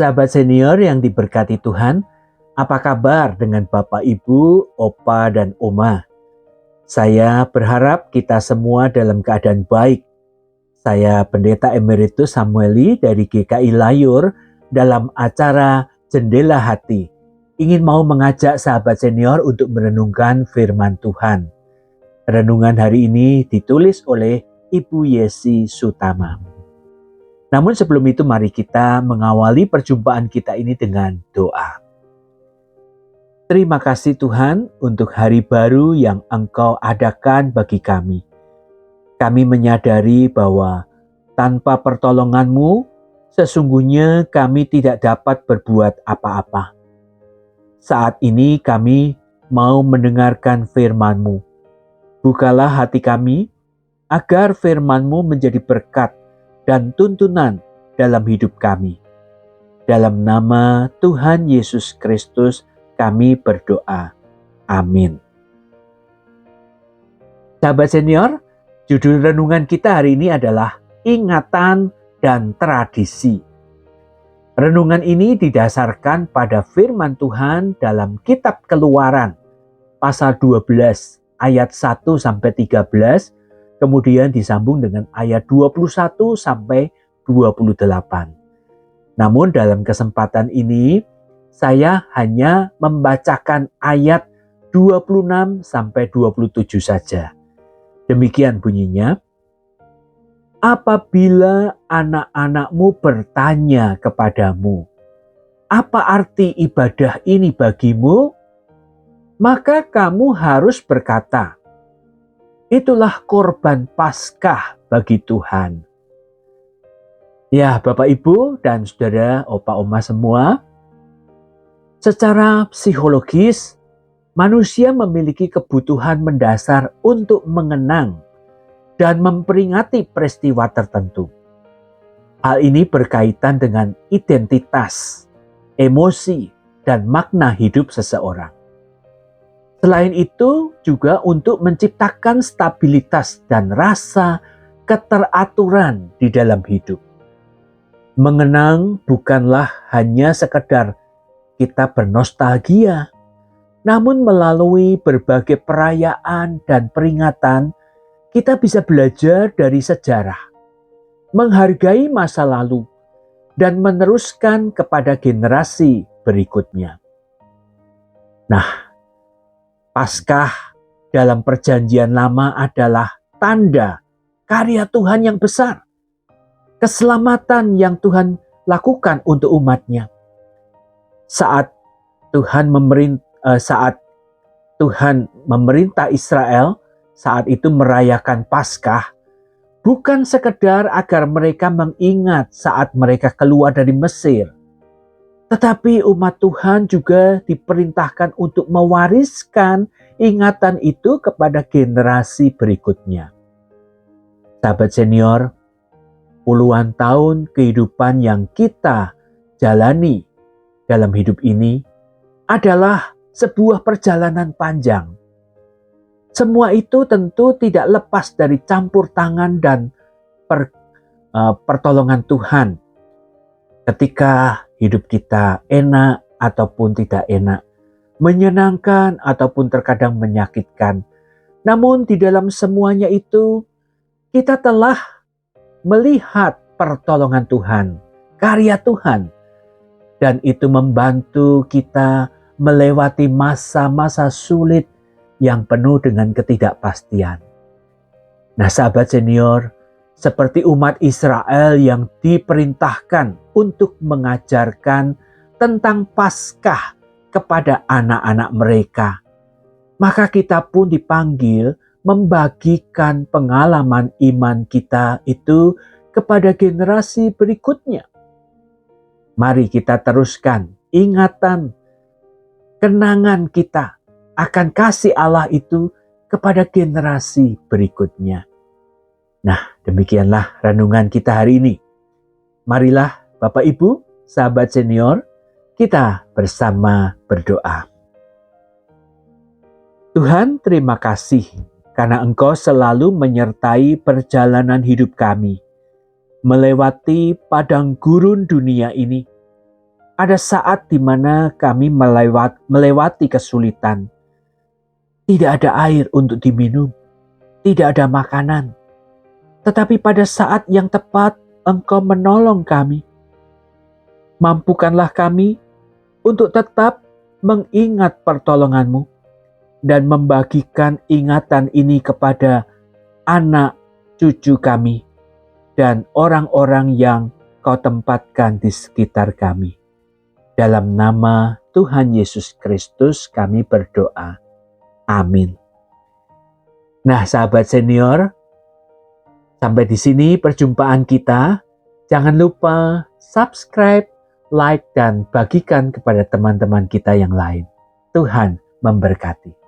Sahabat senior yang diberkati Tuhan, apa kabar dengan Bapak, Ibu, Opa, dan Oma? Saya berharap kita semua dalam keadaan baik. Saya Pendeta Emeritus Samueli dari GKI Layur dalam acara Jendela Hati. Ingin mau mengajak sahabat senior untuk merenungkan firman Tuhan. Renungan hari ini ditulis oleh Ibu Yesi Sutama. Namun sebelum itu mari kita mengawali perjumpaan kita ini dengan doa. Terima kasih Tuhan untuk hari baru yang Engkau adakan bagi kami. Kami menyadari bahwa tanpa pertolongan-Mu, sesungguhnya kami tidak dapat berbuat apa-apa. Saat ini kami mau mendengarkan firman-Mu. Bukalah hati kami agar firman-Mu menjadi berkat dan tuntunan dalam hidup kami. Dalam nama Tuhan Yesus Kristus kami berdoa. Amin. Sahabat senior, judul renungan kita hari ini adalah ingatan dan tradisi. Renungan ini didasarkan pada firman Tuhan dalam kitab Keluaran pasal 12 ayat 1 sampai 13, kemudian disambung dengan ayat 21 sampai 28. Namun dalam kesempatan ini saya hanya membacakan ayat 26 sampai 27 saja. Demikian bunyinya. Apabila anak-anakmu bertanya kepadamu, apa arti ibadah ini bagimu? Maka kamu harus berkata, itulah korban Paskah bagi Tuhan. Ya, Bapak, Ibu, dan Saudara, Opa, Oma semua, secara psikologis, manusia memiliki kebutuhan mendasar untuk mengenang dan memperingati peristiwa tertentu. Hal ini berkaitan dengan identitas, emosi, dan makna hidup seseorang. Selain itu juga untuk menciptakan stabilitas dan rasa keteraturan di dalam hidup. Mengenang bukanlah hanya sekedar kita bernostalgia, namun melalui berbagai perayaan dan peringatan, kita bisa belajar dari sejarah, menghargai masa lalu, dan meneruskan kepada generasi berikutnya. Nah, Paskah dalam Perjanjian Lama adalah tanda karya Tuhan yang besar, keselamatan yang Tuhan lakukan untuk umatnya. Saat Tuhan memerintah Israel, saat itu merayakan Paskah, bukan sekedar agar mereka mengingat saat mereka keluar dari Mesir, tetapi umat Tuhan juga diperintahkan untuk mewariskan ingatan itu kepada generasi berikutnya. Sahabat senior, puluhan tahun kehidupan yang kita jalani dalam hidup ini adalah sebuah perjalanan panjang. Semua itu tentu tidak lepas dari campur tangan dan pertolongan Tuhan. Ketika hidup kita enak ataupun tidak enak, menyenangkan ataupun terkadang menyakitkan. Namun di dalam semuanya itu kita telah melihat pertolongan Tuhan, karya Tuhan. Dan itu membantu kita melewati masa-masa sulit yang penuh dengan ketidakpastian. Nah, sahabat senior, seperti umat Israel yang diperintahkan untuk mengajarkan tentang Paskah kepada anak-anak mereka, maka kita pun dipanggil membagikan pengalaman iman kita itu kepada generasi berikutnya. Mari kita teruskan ingatan, kenangan kita akan kasih Allah itu kepada generasi berikutnya. Nah, demikianlah renungan kita hari ini. Marilah Bapak, Ibu, sahabat senior, kita bersama berdoa. Tuhan, terima kasih karena Engkau selalu menyertai perjalanan hidup kami, melewati padang gurun dunia ini. ada saat di mana kami melewati kesulitan. Tidak ada air untuk diminum, tidak ada makanan. Tetapi pada saat yang tepat, Engkau menolong kami. Mampukanlah kami untuk tetap mengingat pertolongan-Mu dan membagikan ingatan ini kepada anak cucu kami dan orang-orang yang Kau tempatkan di sekitar kami. Dalam nama Tuhan Yesus Kristus kami berdoa. Amin. Nah, sahabat senior, sampai di sini perjumpaan kita. Jangan lupa subscribe, like, dan bagikan kepada teman-teman kita yang lain. Tuhan memberkati.